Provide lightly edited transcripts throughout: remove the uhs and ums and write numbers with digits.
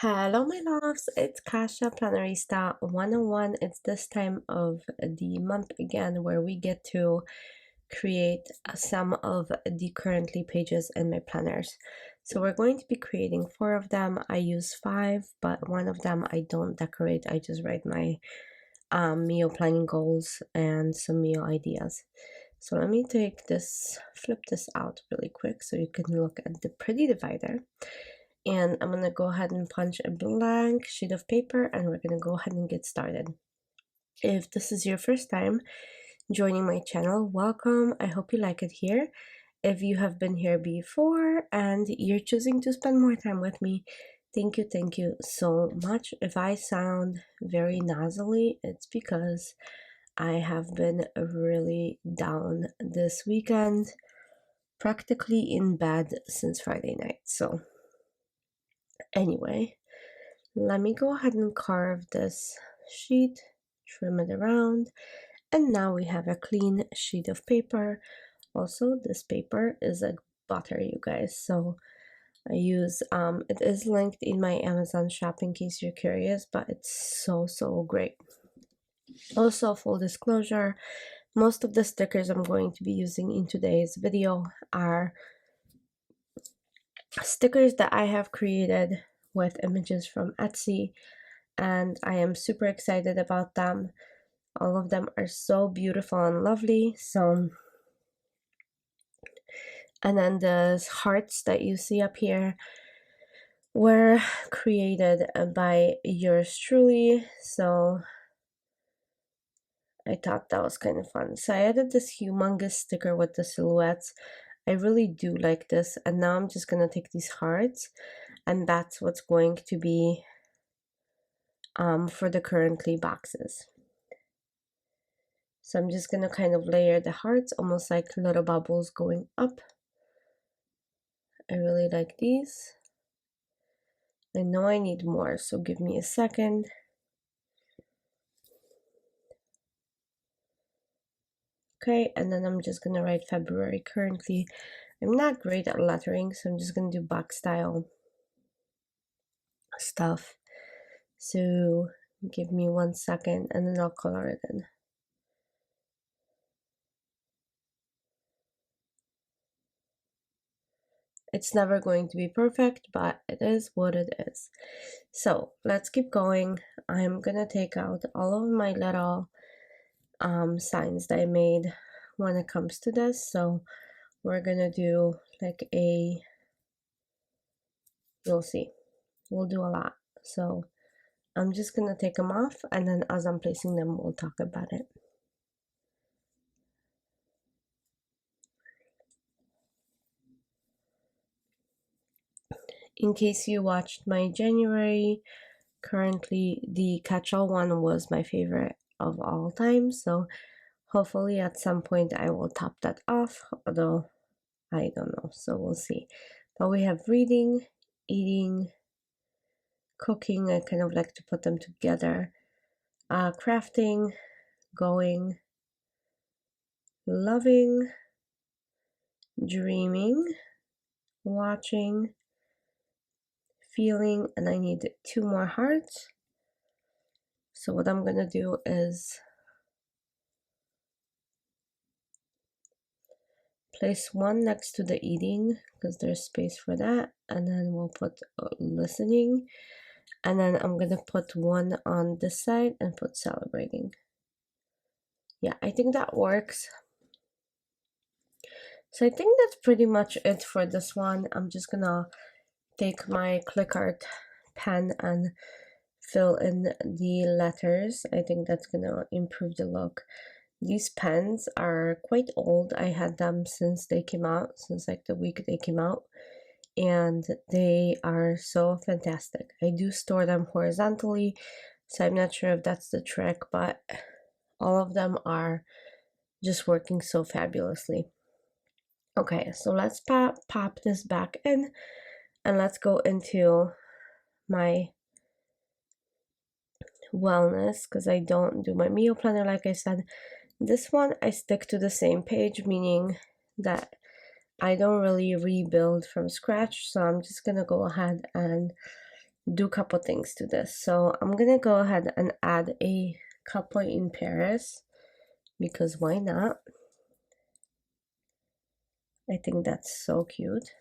Hello, my loves. It's Kasha Plannerista 101. It's this time of the month again where we get to create some of the currently pages in my planners. So we're going to be creating 4 of them. I use 5, but one of them I don't decorate. I just write my meal planning goals and some meal ideas. So let me flip this out really quick so you can look at the pretty divider. And I'm gonna go ahead and punch a blank sheet of paper and we're gonna go ahead and get started. If this is your first time joining my channel, welcome. I hope you like it here. If you have been here before and you're choosing to spend more time with me, thank you so much. If I sound very nasally, it's because I have been really down this weekend, practically in bed since Friday night. So anyway, let me go ahead and carve this sheet, trim it around, and now we have a clean sheet of paper. Also, this paper is like butter, you guys, so I use it is linked in my Amazon shop in case you're curious, but it's so great. Also, full disclosure, most of the stickers I'm going to be using in today's video are stickers that I have created with images from Etsy, and I am super excited about them. All of them are so beautiful and lovely. And then the hearts that you see up here were created by yours truly, so I thought that was kind of fun. So I added this humongous sticker with the silhouettes. I really do like this, and now I'm just gonna take these hearts, and that's what's going to be for the currently boxes. So I'm just gonna kind of layer the hearts almost like little bubbles going up. I really like these. I know I need more, so give me a second. Okay, and then I'm just gonna write February. Currently, I'm not great at lettering, so I'm just gonna do box style stuff. So give me 1 second, and then I'll color it in. It's never going to be perfect, but it is what it is. So let's keep going. I'm gonna take out all of my little signs that I made when it comes to this. So we're gonna do like you'll see, we'll do a lot. So I'm just gonna take them off, and then as I'm placing them, we'll talk about it. In case you watched my January, currently the catch-all one was my favorite of all time, so hopefully at some point I will top that off, although I don't know, so we'll see. But we have reading, eating, cooking. I kind of like to put them together. Crafting, going, loving, dreaming, watching, feeling, and I need 2 more hearts. So what I'm gonna do is place one next to the eating because there's space for that, and then we'll put listening, and then I'm gonna put one on this side and put celebrating. Yeah, I think that works. So I think that's pretty much it for this one. I'm just gonna take my click art pen and fill in the letters. I think that's gonna improve the look. These pens are quite old. I had them since they came out, since like the week they came out, and they are so fantastic. I do store them horizontally, so I'm not sure if that's the trick, but all of them are just working so fabulously. Okay, so let's pop this back in, and let's go into my wellness, because I don't do my meal planner like I said. This one I stick to the same page, meaning that I don't really rebuild from scratch, so I'm just gonna go ahead and do a couple things to this. So I'm gonna go ahead and add a couple in Paris, because why not? I think that's so cute.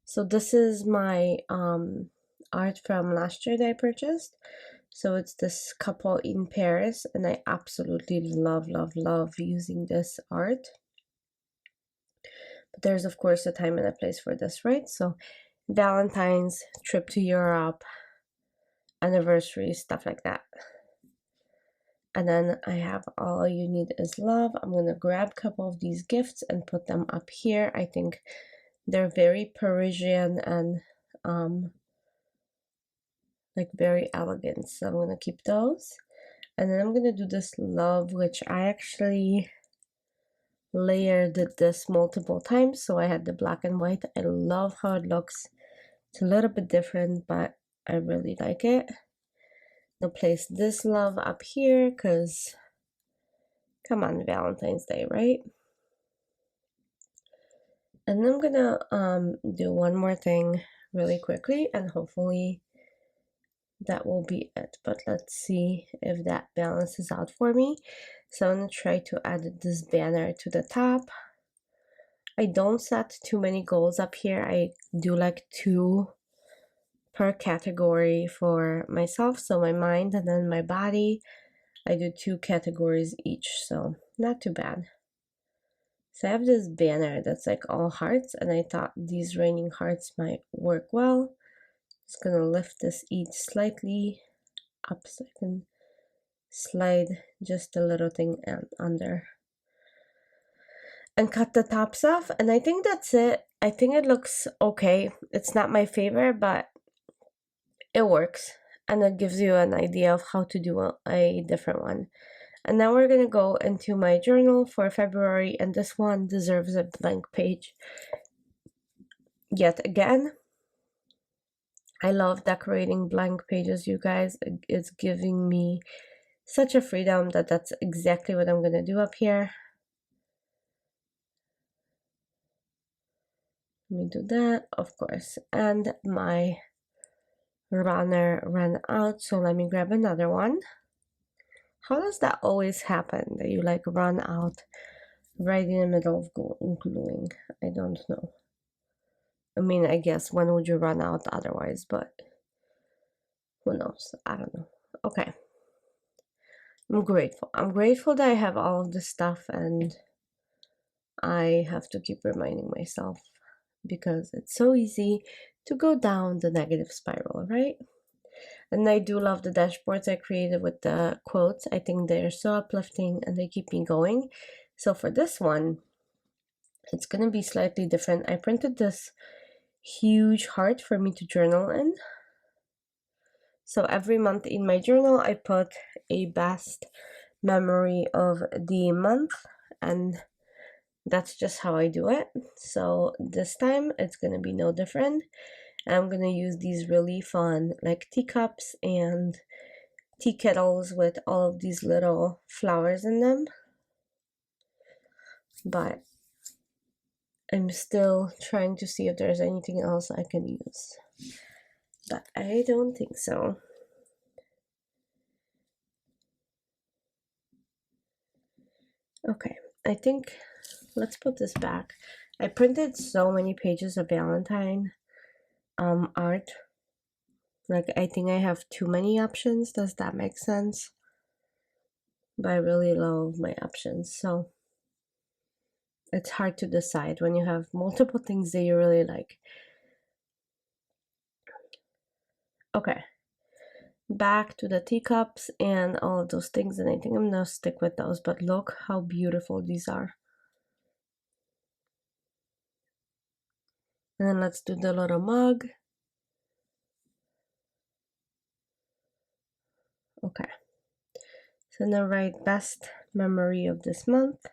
So this is my art from last year that I purchased. So it's this couple in Paris, and I absolutely love using this art. But there's of course a time and a place for this, right? So Valentine's, trip to Europe, anniversary, stuff like that. And then I have All You Need Is Love. I'm gonna grab a couple of these gifts and put them up here. I think they're very Parisian and like very elegant, so I'm gonna keep those. And then I'm gonna do this love, which I actually layered this multiple times, so I had the black and white. I love how it looks. It's a little bit different, but I really like it. I'll place this love up here because come on, Valentine's Day, right? And then I'm gonna do one more thing really quickly, and hopefully that will be it. But let's see if that balances out for me. So I'm gonna try to add this banner to the top. I don't set too many goals up here. I do like 2 per category for myself, so my mind and then my body. I do 2 categories each, so not too bad. So I have this banner that's like all hearts, and I thought these raining hearts might work well. Just gonna lift this each slightly up so I can slide just a little thing under and cut the tops off, and I think that's it. I think it looks okay. It's not my favorite, but it works, and it gives you an idea of how to do a different one. And now we're gonna go into my journal for February, and this one deserves a blank page yet again. I love decorating blank pages, you guys. It's giving me such a freedom that that's exactly what I'm gonna do up here. Let me do that, of course. And my runner ran out, so let me grab another one. How does that always happen, that you like run out right in the middle of gluing? I don't know. I mean, I guess when would you run out otherwise, but who knows? I don't know. Okay. I'm grateful. I'm grateful that I have all of this stuff, and I have to keep reminding myself because it's so easy to go down the negative spiral, right? And I do love the dashboards I created with the quotes. I think they're so uplifting and they keep me going. So for this one, it's going to be slightly different. I printed this huge heart for me to journal in. So every month in my journal, I put a best memory of the month, and that's just how I do it. So this time it's going to be no different. I'm going to use these really fun like teacups and tea kettles with all of these little flowers in them. But I'm still trying to see if there's anything else I can use. But I don't think so. Okay, I think let's put this back. I printed so many pages of Valentine art. Like, I think I have too many options. Does that make sense? But I really love my options, so it's hard to decide when you have multiple things that you really like. Okay, back to the teacups and all of those things, and I think I'm gonna stick with those. But look how beautiful these are. And then let's do the little mug. Okay, so now write best memory of this month.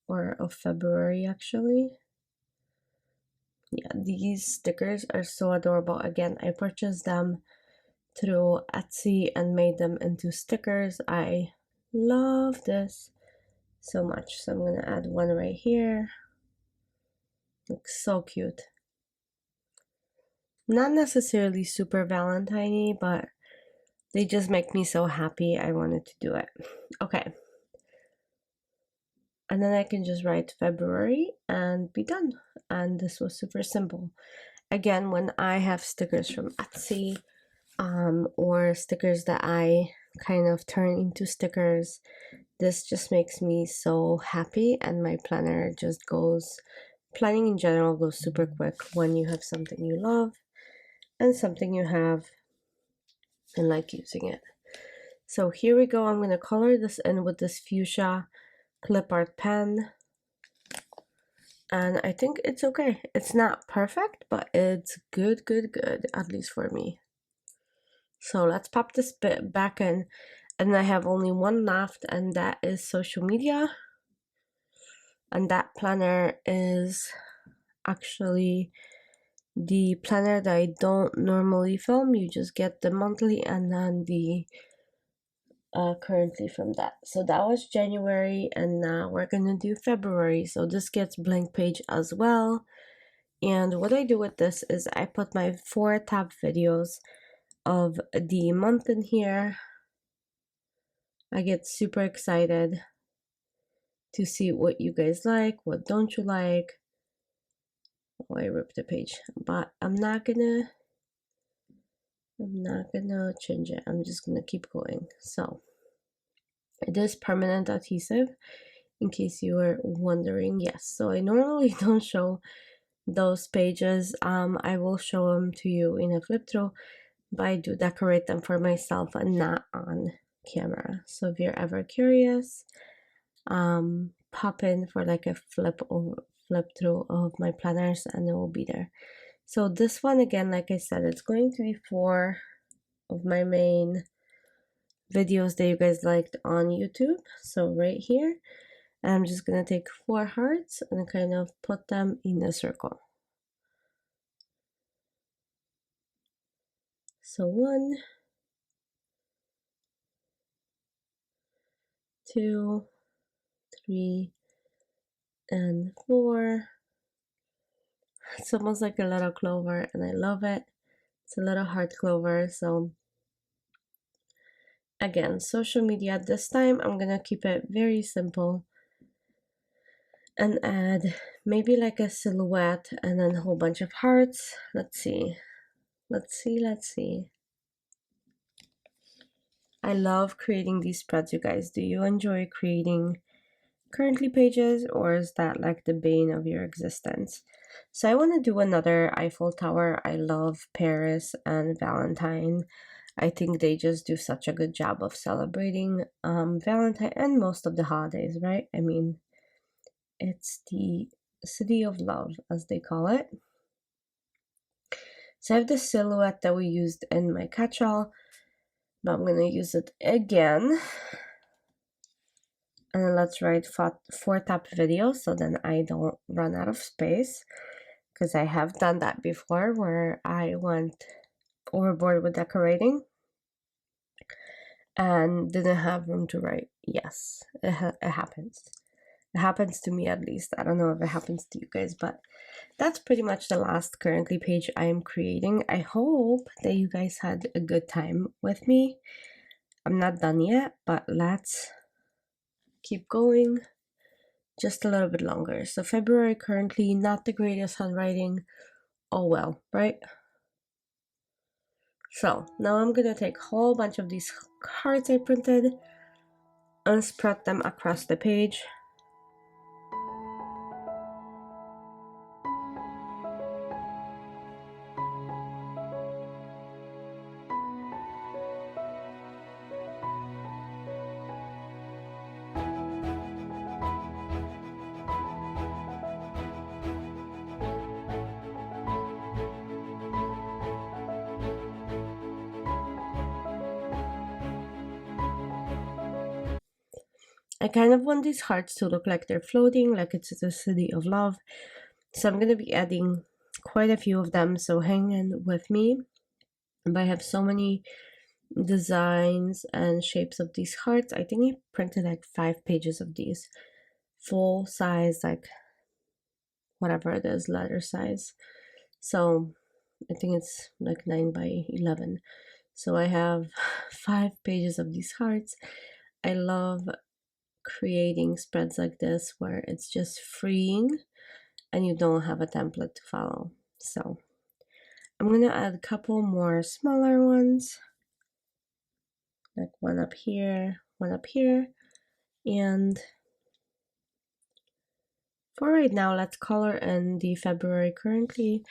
Or of February, actually. Yeah, these stickers are so adorable. Again, I purchased them through Etsy and made them into stickers. I love this so much. So I'm gonna add one right here. Looks so cute. Not necessarily super Valentine-y, but they just make me so happy I wanted to do it. Okay. And then I can just write February and be done. And this was super simple. Again, when I have stickers from Etsy, or stickers that I kind of turn into stickers, this just makes me so happy, and my planner just goes, planning in general goes super quick when you have something you love and something you have and like using it. So here we go. I'm going to color this in with this fuchsia clip art pen. And I think it's okay. It's not perfect, but it's good, at least for me. So let's pop this bit back in. And I have only one left, and that is social media. And that planner is actually the planner that I don't normally film. You just get the monthly and then the currently from that. So that was January, and now we're gonna do February. So this gets blank page as well. And what I do with this is I put my 4 tab videos of the month in here. I get super excited to see what you guys like, what don't you like. Oh, I ripped the page, but I'm not gonna change it. I'm just gonna keep going. So it is permanent adhesive, in case you were wondering. Yes, so I normally don't show those pages. I will show them to you in a flip through, but I do decorate them for myself and not on camera. So if you're ever curious, pop in for like a flip through of my planners and it will be there. So this one, again, like I said, it's going to be 4 of my main videos that you guys liked on YouTube. So right here, and I'm just gonna take 4 hearts and kind of put them in a circle. So 1, 2, 3, and 4. It's almost like a little clover, and I love it. It's a little heart clover. So again, social media. This time I'm gonna keep it very simple and add maybe like a silhouette and then a whole bunch of hearts. Let's see. I love creating these spreads, you guys. Do you enjoy creating currently pages, or is that like the bane of your existence? So I want to do another Eiffel Tower. I love Paris and Valentine. I think they just do such a good job of celebrating Valentine and most of the holidays, right? I mean, it's the city of love, as they call it. So I have the silhouette that we used in my catch-all, but I'm gonna use it again. And then let's write 4 tab videos so then I don't run out of space, because I have done that before where I went overboard with decorating and didn't have room to write. Yes, it happens. It happens to me, at least. I don't know if it happens to you guys, but that's pretty much the last currently page I am creating. I hope that you guys had a good time with me. I'm not done yet, but let's keep going just a little bit longer. So February, currently not the greatest handwriting. Oh well, right? So now I'm gonna take a whole bunch of these cards I printed and spread them across the page. I kind of want these hearts to look like they're floating, like it's the city of love. So I'm going to be adding quite a few of them, so hang in with me. but I have so many designs and shapes of these hearts. I think I printed like 5 pages of these full size, like whatever it is, letter size. So I think it's like 9 by 11. So I have 5 pages of these hearts. I love creating spreads like this where it's just freeing and you don't have a template to follow. So I'm gonna add a couple more smaller ones, like one up here, and for right now, let's color in the February currently,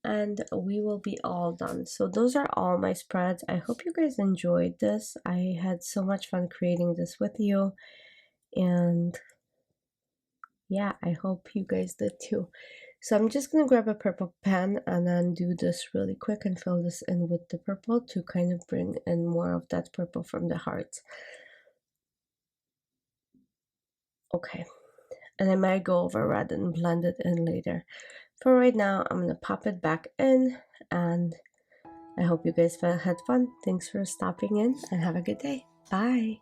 and we will be all done. So those are all my spreads. I hope you guys enjoyed this. I had so much fun creating this with you, and yeah, I hope you guys did too. So I'm just gonna grab a purple pen and then do this really quick and fill this in with the purple to kind of bring in more of that purple from the hearts. Okay, and I might go over red and blend it in later. For right now, I'm gonna pop it back in, and I hope you guys had fun. Thanks for stopping in and have a good day. Bye.